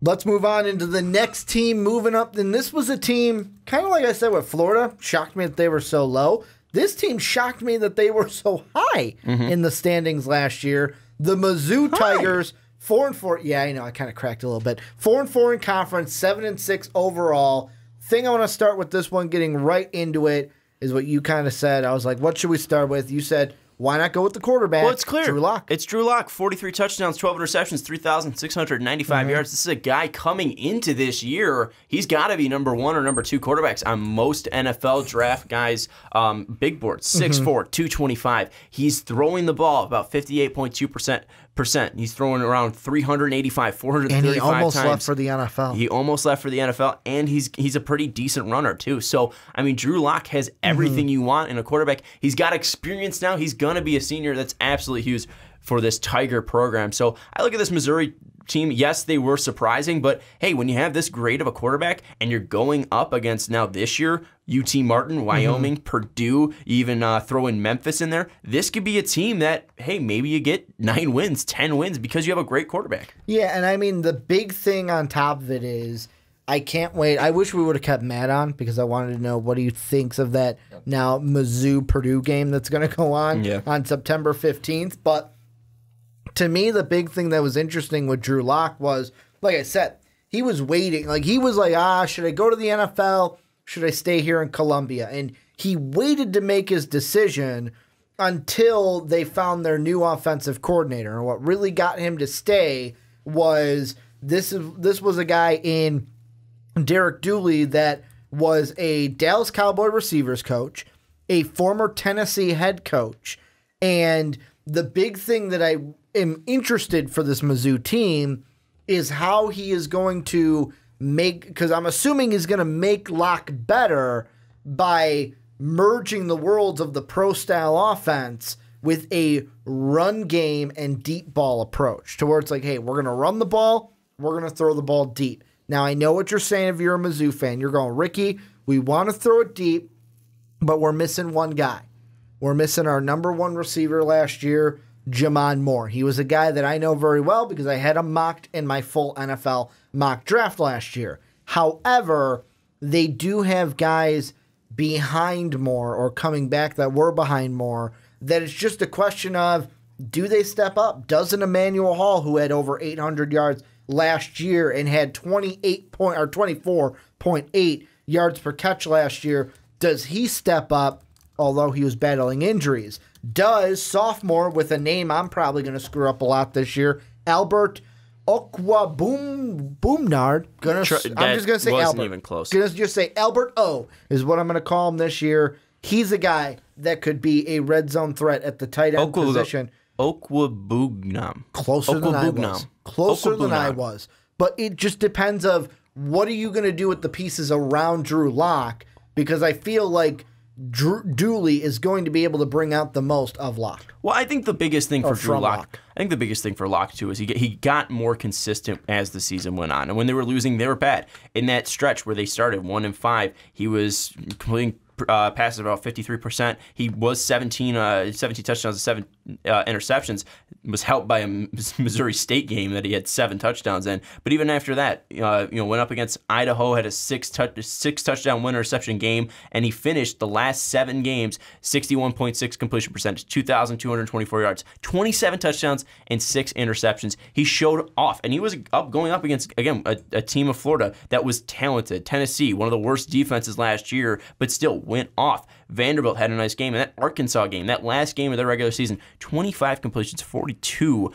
Let's move on into the next team moving up. And this was a team, kind of like I said with Florida, shocked me that they were so low. This team shocked me that they were so high in the standings last year. The Mizzou Tigers, 4-4. Yeah, I know, I kind of cracked a little bit. 4-4 in conference, 7-6 overall. Thing I want to start with this one, getting right into it, is what you kind of said. I was like, what should we start with? You said, why not go with the quarterback? Well, it's clear. Drew Lock. It's Drew Lock. 43 touchdowns, 12 interceptions, 3,695 yards. This is a guy coming into this year. He's got to be number 1 or number 2 quarterbacks on most NFL draft guys' big boards. 6'4", 225. He's throwing the ball about 58.2%. He's throwing around 385, 435 times. And he almost times. left for the NFL. He almost left for the NFL, and he's a pretty decent runner, too. So, I mean, Drew Lock has everything you want in a quarterback. He's got experience now. He's going to be a senior. That's absolutely huge for this Tiger program. So, I look at this Missouri team. Yes, they were surprising, but hey, when you have this great of a quarterback and you're going up against now this year, UT Martin, Wyoming, Purdue, even throw in Memphis in there, this could be a team that, hey, maybe you get 9 wins, 10 wins because you have a great quarterback. Yeah, and I mean, the big thing on top of it is I can't wait. I wish we would have kept Matt on because I wanted to know what he thinks of that now Mizzou-Purdue game that's going to go on September 15th. But to me, the big thing that was interesting with Drew Lock was, like I said, he was waiting. Like, he was like, should I go to the NFL? Should I stay here in Columbia? And he waited to make his decision until they found their new offensive coordinator. And what really got him to stay was this was a guy in Derek Dooley that was a Dallas Cowboy receivers coach, a former Tennessee head coach, and the big thing that I am interested for this Mizzou team is how he is going to make, because I'm assuming he's going to make Lock better by merging the worlds of the pro-style offense with a run game and deep ball approach to where it's like, hey, we're going to run the ball, we're going to throw the ball deep. Now, I know what you're saying if you're a Mizzou fan. You're going, Ricky, we want to throw it deep, but we're missing one guy. We're missing our number 1 receiver last year, Jamon Moore. He was a guy that I know very well because I had him mocked in my full NFL mock draft last year. However, they do have guys behind Moore or coming back that were behind Moore that it's just a question of, do they step up? Doesn't Emmanuel Hall, who had over 800 yards last year and had 24.8 yards per catch last year, does he step up, although he was battling injuries? Does sophomore, with a name I'm probably going to screw up a lot this year, Albert Boomnard, I'm just going to say wasn't Albert. Even close. Going to just say Albert O is what I'm going to call him this year. He's a guy that could be a red zone threat at the tight end position. Okwabugnam. Closer than I was. Closer than I was. But it just depends of what are you going to do with the pieces around Drew Lock, because I feel like Dooley is going to be able to bring out the most of Lock. Well, I think the biggest thing for Drew Lock, I think the biggest thing for Lock too is he got more consistent as the season went on. And when they were losing, they were bad. In that stretch where they started 1-5, he was completing passes about 53%. He was 17 touchdowns and 7 interceptions. Was helped by a Missouri State game that he had 7 touchdowns in. But even after that, went up against Idaho, had a 6 touchdown 1 interception game, and he finished the last 7 games 61.6 completion percentage, 2,224 yards, 27 touchdowns and 6 interceptions. He showed off, and he was going up against again a team of Florida that was talented. Tennessee, one of the worst defenses last year, but still went off. Vanderbilt had a nice game, and that Arkansas game, that last game of their regular season, 25 completions, 42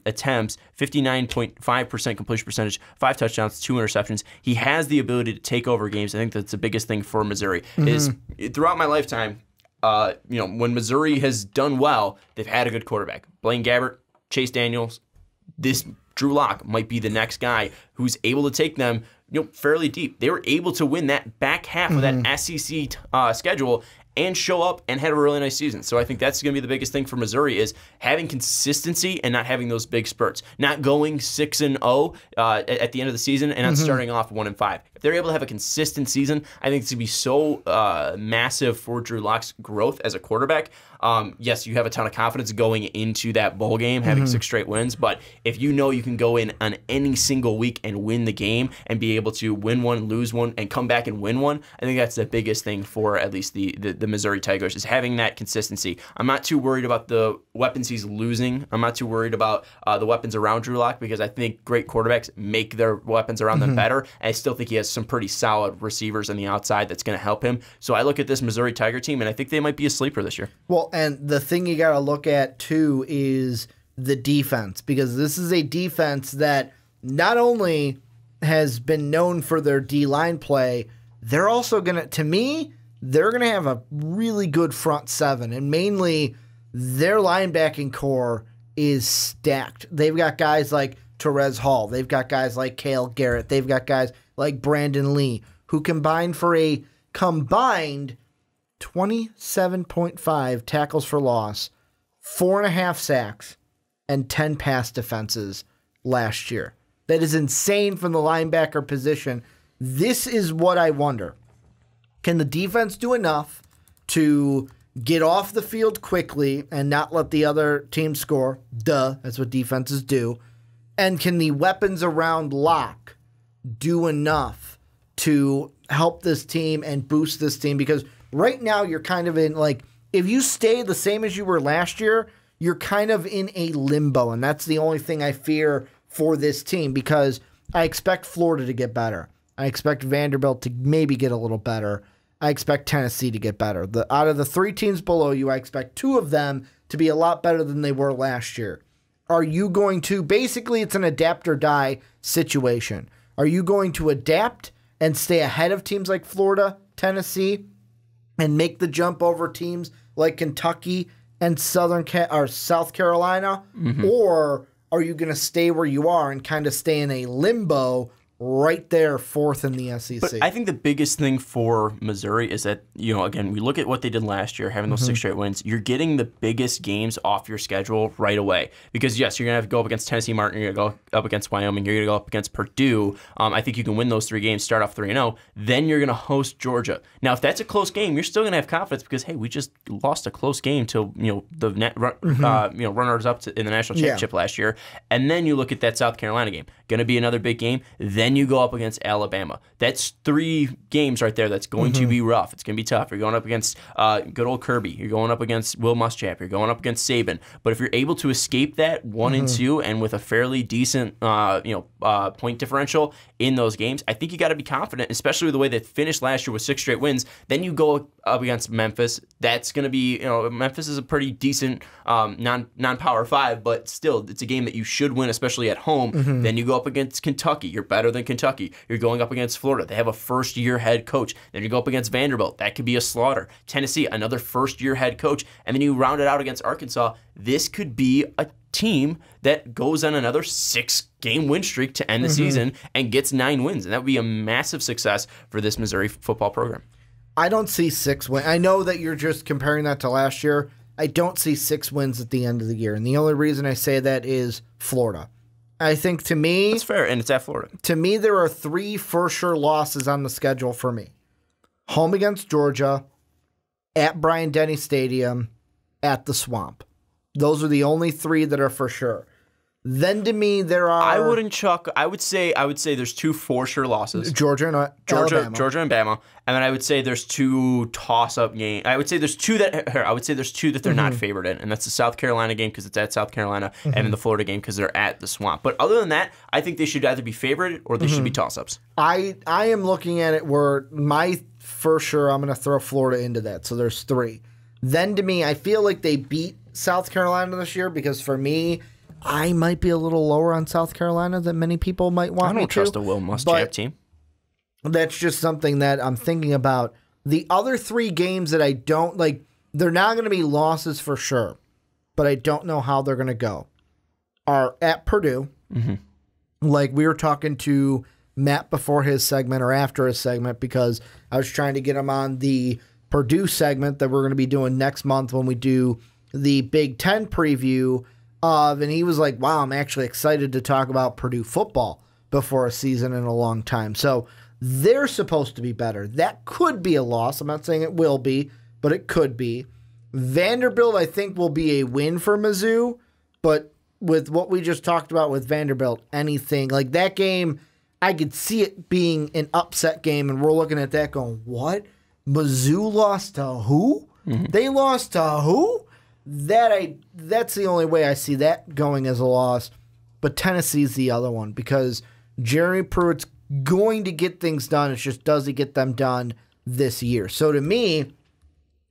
attempts, 59.5% completion percentage, 5 touchdowns, 2 interceptions. He has the ability to take over games. I think that's the biggest thing for Missouri. Is throughout my lifetime, when Missouri has done well, they've had a good quarterback. Blaine Gabbert, Chase Daniels, this Drew Lock might be the next guy who's able to take them fairly deep. They were able to win that back half of that SEC schedule and show up and had a really nice season. So I think that's going to be the biggest thing for Missouri is having consistency and not having those big spurts. Not going 6-0 at the end of the season and not starting off 1-5. If they're able to have a consistent season, I think it's going to be so massive for Drew Lock's growth as a quarterback. Yes, you have a ton of confidence going into that bowl game, having 6 straight wins. But if you know you can go in on any single week and win the game and be able to win one, lose one, and come back and win one, I think that's the biggest thing for at least the Missouri Tigers, is having that consistency. I'm not too worried about the weapons he's losing. I'm not too worried about the weapons around Drew Lock, because I think great quarterbacks make their weapons around them better. And I still think he has some pretty solid receivers on the outside that's going to help him. So I look at this Missouri Tiger team, and I think they might be a sleeper this year. Well, and the thing you got to look at, too, is the defense, because this is a defense that not only has been known for their D-line play, they're also going to me, they're going to have a really good front seven, and mainly their linebacking core is stacked. They've got guys like Terez Hall. They've got guys like Cale Garrett. They've got guys like Brandon Lee, who combined for a combined 27.5 tackles for loss, 4.5 sacks, and 10 pass defenses last year. That is insane from the linebacker position. This is what I wonder. Can the defense do enough to get off the field quickly and not let the other team score? Duh, that's what defenses do. And can the weapons around Lock do enough to help this team and boost this team? Because right now you're kind of in, like, if you stay the same as you were last year, you're kind of in a limbo. And that's the only thing I fear for this team, because I expect Florida to get better. I expect Vanderbilt to maybe get a little better. I expect Tennessee to get better. Out of the 3 teams below you, I expect 2 of them to be a lot better than they were last year. Are you going to, basically it's an adapt or die situation. Are you going to adapt and stay ahead of teams like Florida, Tennessee, and make the jump over teams like Kentucky and South Carolina? Or are you going to stay where you are and kind of stay in a limbo right there, 4th in the SEC? But I think the biggest thing for Missouri is that, again, we look at what they did last year, having those 6 straight wins. You're getting the biggest games off your schedule right away. Because, yes, you're going to have to go up against Tennessee Martin, you're going to go up against Wyoming, you're going to go up against Purdue. I think you can win those 3 games, start off 3-0. Then you're going to host Georgia. Now, if that's a close game, you're still going to have confidence because, hey, we just lost a close game to the runners-up in the national championship last year. And then you look at that South Carolina game. Going to be another big game. Then you go up against Alabama. That's 3 games right there that's going to be rough. It's going to be tough. You're going up against good old Kirby. You're going up against Will Muschamp. You're going up against Saban. But if you're able to escape that 1 and 2 and with a fairly decent point differential in those games, I think you got to be confident, especially with the way they finished last year with 6 straight wins. Then you go up against Memphis. That's going to be, Memphis is a pretty decent non-power 5, but still, it's a game that you should win, especially at home. Then you go up against Kentucky. You're better than Kentucky. You're going up against Florida. They have a first-year head coach. Then you go up against Vanderbilt. That could be a slaughter. Tennessee, another first-year head coach. And then you round it out against Arkansas. This could be a team that goes on another 6-game win streak to end the season and gets 9 wins. And that would be a massive success for this Missouri football program. I don't see 6 wins. I know that you're just comparing that to last year. I don't see 6 wins at the end of the year. And the only reason I say that is Florida. I think, to me... That's fair, and it's at Florida. To me, there are 3 for-sure losses on the schedule for me. Home against Georgia, at Bryant-Denny Stadium, at the Swamp. Those are the only 3 that are for sure. Then to me, there are... I wouldn't chuck... I would say there's 2 for-sure losses. Georgia and Alabama. Georgia and Bama. And then I would say there's 2 toss-up games. I would say there's 2 that they're not favored in. And that's the South Carolina game because it's at South Carolina and then the Florida game because they're at the Swamp. But other than that, I think they should either be favored or they should be toss-ups. I am looking at it where my for sure, I'm going to throw Florida into that. So there's 3. Then to me, I feel like they beat South Carolina this year because for me... I might be a little lower on South Carolina than many people might want me to. I don't trust a Will Muschamp team. That's just something that I'm thinking about. The other 3 games that I don't like, they're not going to be losses for sure, but I don't know how they're going to go, are at Purdue. Like we were talking to Matt before his segment or after his segment because I was trying to get him on the Purdue segment that we're going to be doing next month when we do the Big Ten preview. And he was like, wow, I'm actually excited to talk about Purdue football before a season in a long time. So they're supposed to be better. That could be a loss. I'm not saying it will be, but it could be. Vanderbilt, I think, will be a win for Mizzou, but with what we just talked about with Vanderbilt, anything like that game, I could see it being an upset game, and we're looking at that going, what? Mizzou lost to who? They lost to who? That's the only way I see that going as a loss. But Tennessee's the other one because Jeremy Pruitt's going to get things done. It's just, does he get them done this year? So to me,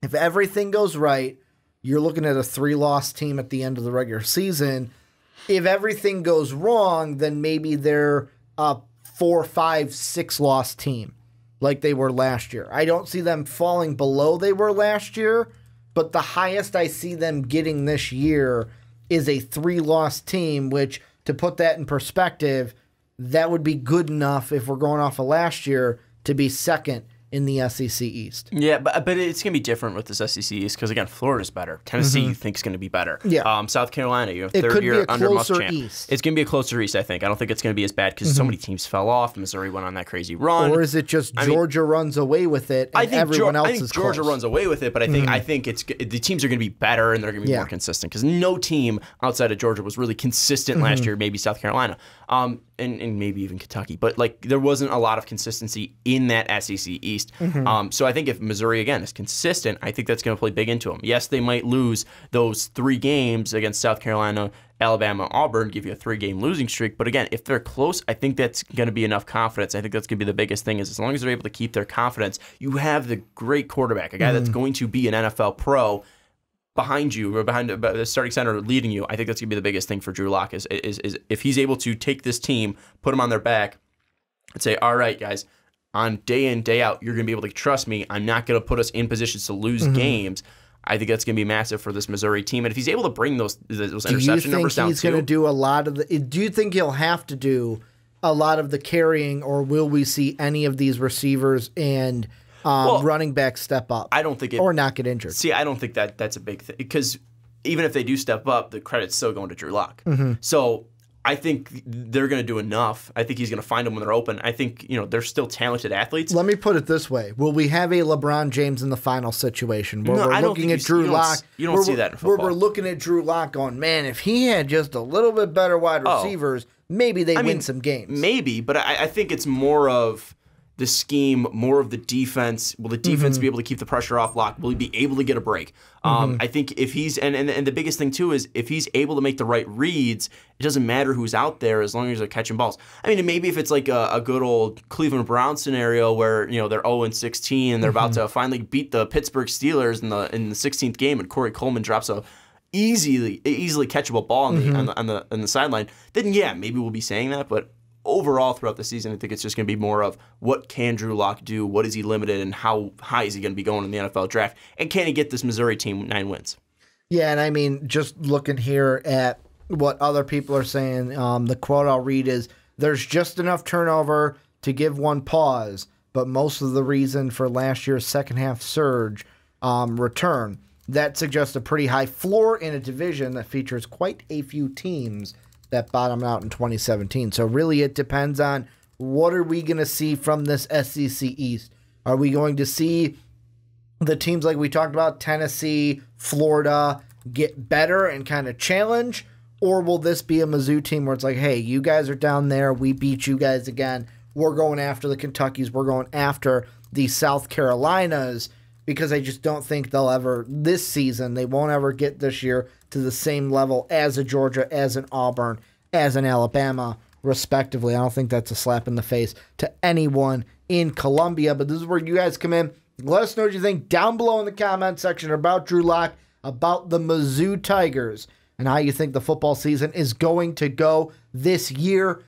if everything goes right, you're looking at a 3-loss team at the end of the regular season. If everything goes wrong, then maybe they're a 4, 5, 6-loss team like they were last year. I don't see them falling below they were last year, but the highest I see them getting this year is a 3-loss team, which, to put that in perspective, that would be good enough if we're going off of last year to be second in the SEC East. Yeah, but it's going to be different with this SEC East because, again, Florida's better. Tennessee, you think, is going to be better. Yeah. South Carolina, you have third year under Muschamp. East. It's going to be a closer East, I think. I don't think it's going to be as bad because so many teams fell off. Missouri went on that crazy run. Or is it just Georgia runs away with it and everyone else is close? Georgia runs away with it, but I think it's the teams are going to be better and they're going to be more consistent because no team outside of Georgia was really consistent last year, maybe South Carolina. And maybe even Kentucky. But there wasn't a lot of consistency in that SEC East. So I think if Missouri, again, is consistent, I think that's going to play big into them. Yes, they might lose those 3 games against South Carolina, Alabama, Auburn, give you a 3-game losing streak. But again, if they're close, I think that's going to be enough confidence. I think that's going to be the biggest thing is as long as they're able to keep their confidence, you have the great quarterback, a guy that's going to be an NFL pro behind you or behind the starting center leading you. I think that's going to be the biggest thing for Drew Lock is if he's able to take this team, put them on their back, and say, all right, guys, on day in, day out, you're going to be able to trust me. I'm not going to put us in positions to lose games. I think that's going to be massive for this Missouri team. And if he's able to bring those interception numbers down, do you think he's going to do a lot of the? Do you think he'll have to do a lot of the carrying, or will we see any of these receivers and running back step up? I don't think or not get injured. See, I don't think that's a big thing because even if they do step up, the credit's still going to Drew Lock. So I think they're going to do enough. I think he's going to find them when they're open. I think they're still talented athletes. Let me put it this way: will we have a LeBron James in the final situation where we're looking at Drew Lock? You don't see that in football. Where we're looking at Drew Lock going, man, if he had just a little bit better wide receivers, maybe they win some games. Maybe, but I think it's more of the scheme, more of the defense. Will the defense be able to keep the pressure off Lock? Will he be able to get a break? I think if he's and the biggest thing too is if he's able to make the right reads, it doesn't matter who's out there as long as they're catching balls. I mean, maybe if it's like a good old Cleveland Browns scenario where they're 0-16 and they're about to finally beat the Pittsburgh Steelers in the 16th game, and Corey Coleman drops a easily catchable ball on the sideline, then yeah, maybe we'll be saying that, but overall throughout the season, I think it's just going to be more of what can Drew Lock do, what is he limited, and how high is he going to be going in the NFL draft, and can he get this Missouri team 9 wins? Yeah, and I mean, just looking here at what other people are saying, the quote I'll read is, there's just enough turnover to give one pause, but most of the reason for last year's second half surge return. That suggests a pretty high floor in a division that features quite a few teams that bottomed out in 2017. So really it depends on what are we going to see from this SEC East. Are we going to see the teams like we talked about, Tennessee, Florida, get better and kind of challenge? Or will this be a Mizzou team where it's like, hey, you guys are down there, we beat you guys again, we're going after the Kentuckys, we're going after the South Carolinas, because I just don't think they'll ever, this season, they won't ever get this year to the same level as a Georgia, as an Auburn, as an Alabama, respectively. I don't think that's a slap in the face to anyone in Columbia, but this is where you guys come in. Let us know what you think down below in the comment section about Drew Lock, about the Mizzou Tigers, and how you think the football season is going to go this year.